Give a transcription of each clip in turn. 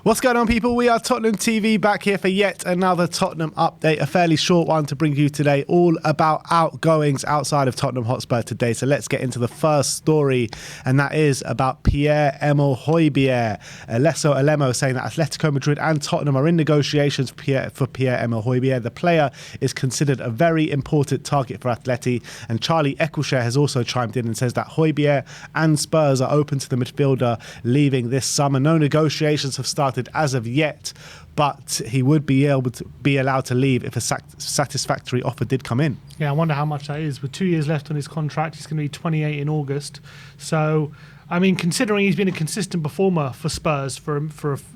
What's going on, people? We are Tottenham TV, back here for yet another Tottenham update, a fairly short one to bring you today, all about outgoings outside of Tottenham Hotspur today. So let's get into the first story, and that is about Pierre-Emile Hojbjerg. Alesso Alemo saying that Atletico Madrid and Tottenham are in negotiations for Pierre-Emile Hojbjerg. The player is considered a very important target for Atleti, and Charlie Eccleshare has also chimed in and says that Hojbjerg and Spurs are open to the midfielder leaving this summer. No negotiations have started as of yet, but he would be able to be allowed to leave if a satisfactory offer did come in. Yeah, I wonder how much that is. With 2 years left on his contract, he's going to be 28 in August. So, I mean, considering he's been a consistent performer for Spurs for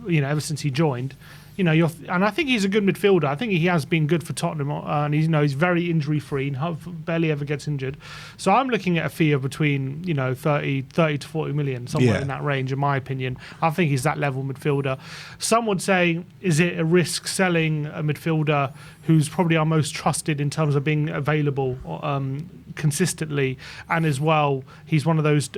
ever since he joined, and I think he's a good midfielder. I think he has been good for Tottenham, and he's very injury free and barely ever gets injured. So I'm looking at a fee of between 30 to 40 million, somewhere in that range, in my opinion. I think he's that level midfielder. Some would say, is it a risk selling a midfielder who's probably our most trusted in terms of being available consistently, and as well, he's one of those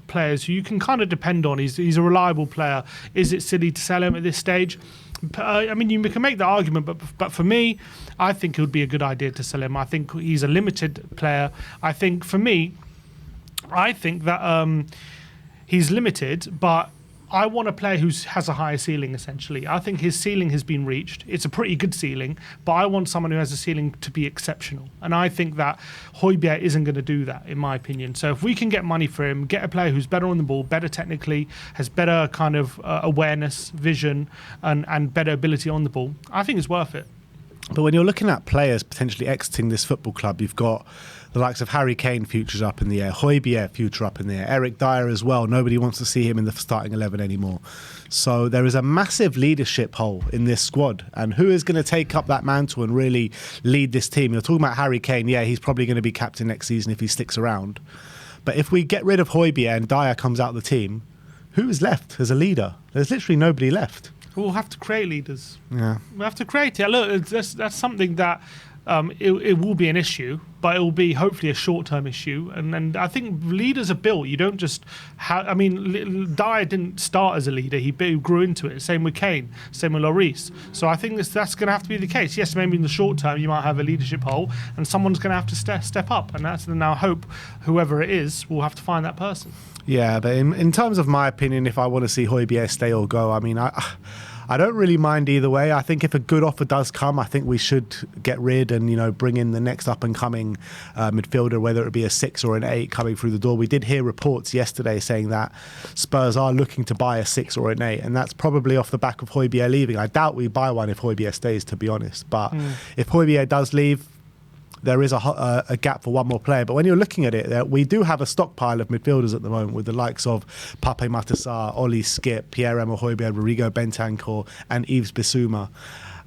players who you can kind of depend on. He's a reliable player. Is it silly to sell him at this stage? I mean, you can make the argument, but for me, I think it would be a good idea to sell him. I think he's a limited player. I think that he's limited, but I want a player who has a higher ceiling, essentially. I think his ceiling has been reached. It's a pretty good ceiling, but I want someone who has a ceiling to be exceptional. And I think that Hojbjerg isn't going to do that, in my opinion. So if we can get money for him, get a player who's better on the ball, better technically, has better kind of awareness, vision, and better ability on the ball, I think it's worth it. But when you're looking at players potentially exiting this football club, you've got the likes of Harry Kane, futures up in the air, Hojbjerg, future up in the air, Eric Dyer as well. Nobody wants to see him in the starting 11 anymore. So there is a massive leadership hole in this squad. And who is going to take up that mantle and really lead this team? You're talking about Harry Kane. Yeah, he's probably going to be captain next season if he sticks around. But if we get rid of Hojbjerg and Dyer comes out of the team, who is left as a leader? There's literally nobody left. We'll have to create leaders. Yeah, we'll have to create it. Look, that's something that it will be an issue, but it will be hopefully a short-term issue. And I think leaders are built. You don't just Dyer didn't start as a leader. He grew into it. Same with Kane. Same with Lloris. So I think that's going to have to be the case. Yes, maybe in the short term you might have a leadership hole, and someone's going to have to step up. And that's now hope whoever it is will have to find that person. Yeah, but in terms of my opinion, if I want to see Hojbjerg stay or go, I mean, I don't really mind either way. I think if a good offer does come, I think we should get rid and, bring in the next up-and-coming midfielder, whether it be a 6 or an 8 coming through the door. We did hear reports yesterday saying that Spurs are looking to buy a 6 or an 8, and that's probably off the back of Hojbjerg leaving. I doubt we buy one if Hojbjerg stays, to be honest. But if Hojbjerg does leave, there is a gap for one more player. But when you're looking at it, we do have a stockpile of midfielders at the moment with the likes of Pape Matar, Oli Skip, Pierre-Emile Hojbjerg, Rodrigo Bentancur and Yves Bissouma.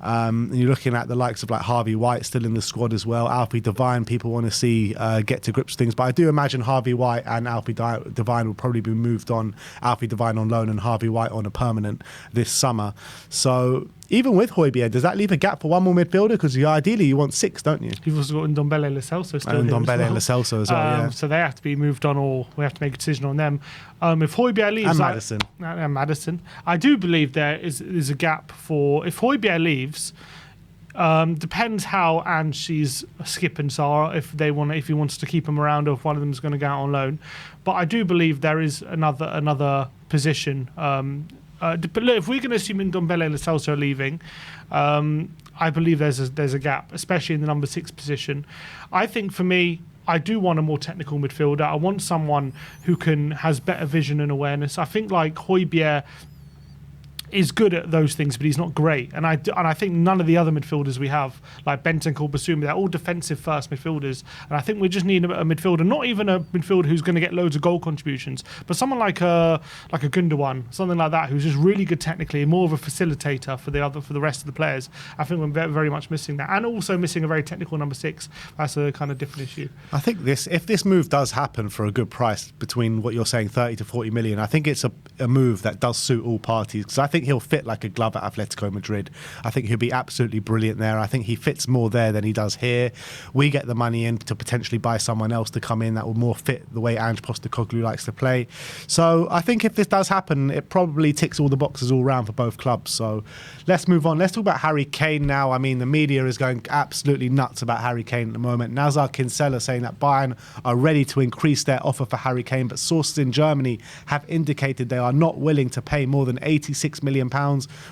And you're looking at the likes of like Harvey White still in the squad as well. Alfie Devine, people want to see get to grips with things. But I do imagine Harvey White and Alfie Devine will probably be moved on. Alfie Devine on loan and Harvey White on a permanent this summer. So even with Hojbjerg, does that leave a gap for one more midfielder? Because ideally you want 6, don't you? You've also got Ndombele Lo Celso still. And Ndombele Lo Celso as well, yeah. So they have to be moved on, or we have to make a decision on them. If Hojbjerg leaves... And Maddison. And Maddison. I do believe there is a gap for... If Hojbjerg leaves... depends how Ange's Skip and Sarr, if he wants to keep them around, or if one of them is going to go out on loan. But I do believe there is another position. But look, if we're going to assume Ndombele Lo Celso are leaving, I believe there's a gap, especially in the number 6 position. I think for me, I do want a more technical midfielder. I want someone who has better vision and awareness. I think like Hojbjerg is good at those things, but he's not great. And I think none of the other midfielders we have, like Bentancur, Bissouma, they're all defensive first midfielders. And I think we just need a midfielder, not even a midfielder who's going to get loads of goal contributions, but someone like a Gundogan, something like that, who's just really good technically, more of a facilitator for the rest of the players. I think we're very, very much missing that, and also missing a very technical number 6. That's a kind of different issue. I think if this move does happen for a good price, between what you're saying 30 to 40 million, I think it's a move that does suit all parties, because I think think he'll fit like a glove at Atletico Madrid. I think he'll be absolutely brilliant there. I think he fits more there than he does here. We get the money in to potentially buy someone else to come in that will more fit the way Ange Postecoglou likes to play. So I think if this does happen, it probably ticks all the boxes all round for both clubs. So let's move on. Let's talk about Harry Kane now. I mean, the media is going absolutely nuts about Harry Kane at the moment. Nazar Kinsella saying that Bayern are ready to increase their offer for Harry Kane, but sources in Germany have indicated they are not willing to pay more than £86 million,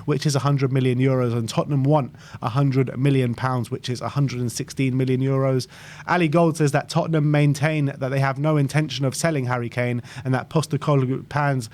which is 100 million euros, and Tottenham want 100 million pounds, which is 116 million euros. Ali Gold says that Tottenham maintain that they have no intention of selling Harry Kane and that Postecoglou plans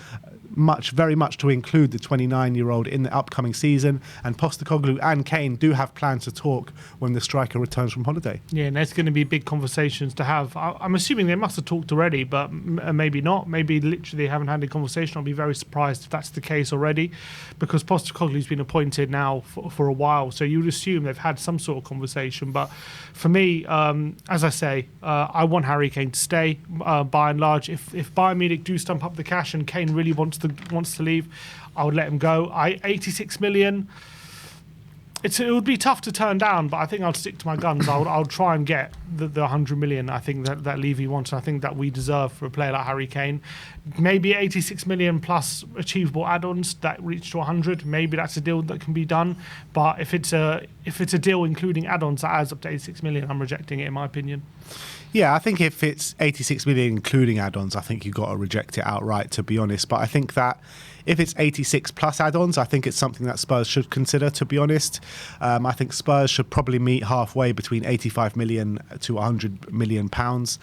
very much to include the 29-year-old in the upcoming season, and Postecoglou and Kane do have plans to talk when the striker returns from holiday. Yeah, and there's going to be big conversations to have. I'm assuming they must have talked already, but maybe not. Maybe literally they haven't had a conversation. I'll be very surprised if that's the case already, because Postecoglou's been appointed now for a while, so you would assume they've had some sort of conversation. But for me, as I say, I want Harry Kane to stay by and large. If Bayern Munich do stump up the cash and Kane really wants to leave, I would let him go. 86 million. It would be tough to turn down, but I think I'll stick to my guns. I'll try and get the 100 million. I think that Levy wants. I think that we deserve for a player like Harry Kane. Maybe 86 million plus achievable add-ons that reach to 100. Maybe that's a deal that can be done. But if it's a deal including add-ons that adds up to 86 million, I'm rejecting it, in my opinion. Yeah, I think if it's 86 million including add-ons, I think you've got to reject it outright, to be honest. But I think that if it's 86 plus add-ons, I think it's something that Spurs should consider, to be honest. I think Spurs should probably meet halfway between 85 million to 100 million pounds.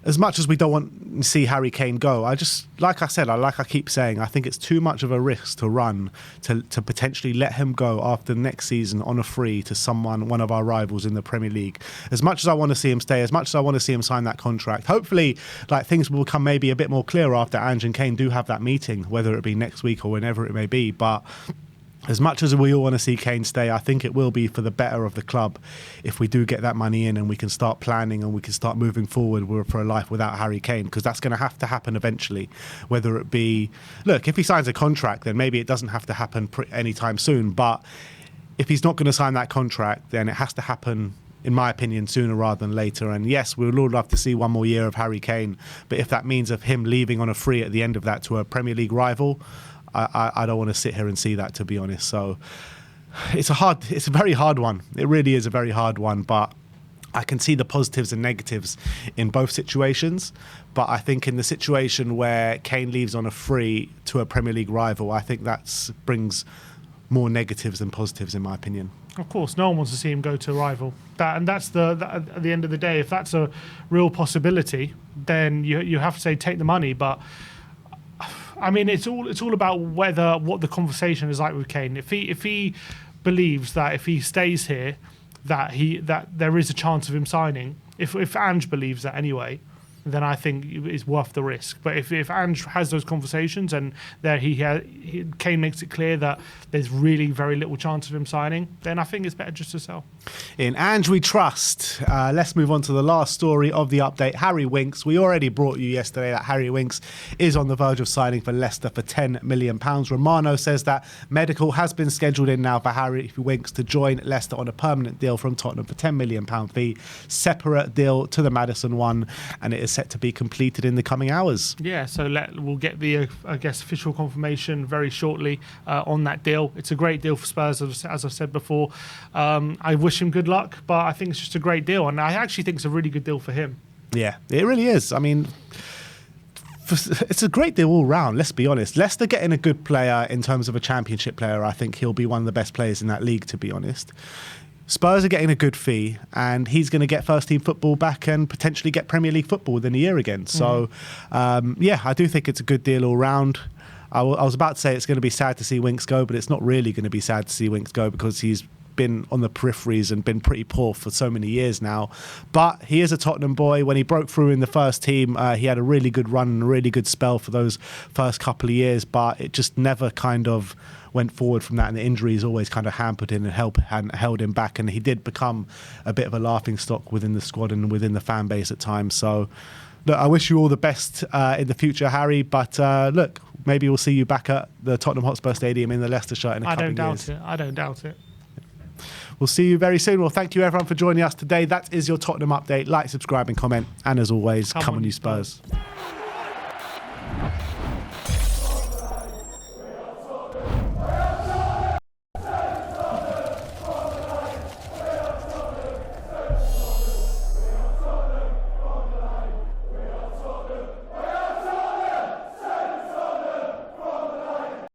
As much as we don't want to see Harry Kane go, I keep saying, I think it's too much of a risk to run to potentially let him go after next season on a free to one of our rivals in the Premier League. As much as I want to see him stay, as much as I want to see him sign that contract, hopefully things will become maybe a bit more clear after Ange and Kane do have that meeting, whether it be next week or whenever it may be. But as much as we all want to see Kane stay, I think it will be for the better of the club if we do get that money in and we can start planning and we can start moving forward for a life without Harry Kane, because that's going to have to happen eventually. Whether it be, look, if he signs a contract, then maybe it doesn't have to happen anytime soon. But if he's not going to sign that contract, then it has to happen, in my opinion, sooner rather than later. And yes, we would all love to see one more year of Harry Kane, but if that means of him leaving on a free at the end of that to a Premier League rival, I don't want to sit here and see that, to be honest. So it's a very hard one. It really is a very hard one, but I can see the positives and negatives in both situations. But I think in the situation where Kane leaves on a free to a Premier League rival, I think that brings more negatives than positives, in my opinion. Of course, no one wants to see him go to a rival. That's at the end of the day, if that's a real possibility, then you have to say take the money. But I mean, it's all about what the conversation is like with Kane. If he believes that if he stays here, that there is a chance of him signing. If Ange believes that anyway, then I think it's worth the risk. But if Ange has those conversations and there Kane makes it clear that there's really very little chance of him signing, then I think it's better just to sell. In Ange we trust. Let's move on to the last story of the update. Harry Winks. We already brought you yesterday that Harry Winks is on the verge of signing for Leicester for £10 million. Romano says that medical has been scheduled in now for Harry Winks to join Leicester on a permanent deal from Tottenham for £10 million fee. Separate deal to the Maddison one, and it is set to be completed in the coming hours. Yeah, so we'll get the official confirmation very shortly on that deal. It's a great deal for Spurs, as I've said before. I wish him good luck, but I think it's just a great deal, and I actually think it's a really good deal for him. Yeah, it really is. I mean, it's a great deal all round, let's be honest. Leicester getting a good player in terms of a championship player, I think he'll be one of the best players in that league, to be honest. Spurs are getting a good fee, and he's going to get first-team football back and potentially get Premier League football within a year again. So, I do think it's a good deal all round. I was about to say it's going to be sad to see Winks go, but it's not really going to be sad to see Winks go because he's been on the peripheries and been pretty poor for so many years now. But he is a Tottenham boy. When he broke through in the first team, he had a really good run and a really good spell for those first couple of years, but it just never kind of went forward from that, and the injuries always kind of hampered him and held him back, and he did become a bit of a laughing stock within the squad and within the fan base at times. So look, I wish you all the best in the future, Harry, but look, maybe we'll see you back at the Tottenham Hotspur Stadium in the Leicester shirt in a couple of years. I don't doubt it. We'll see you very soon. Well, thank you everyone for joining us today. That is your Tottenham update. Like, subscribe and comment. And as always, come on you Spurs.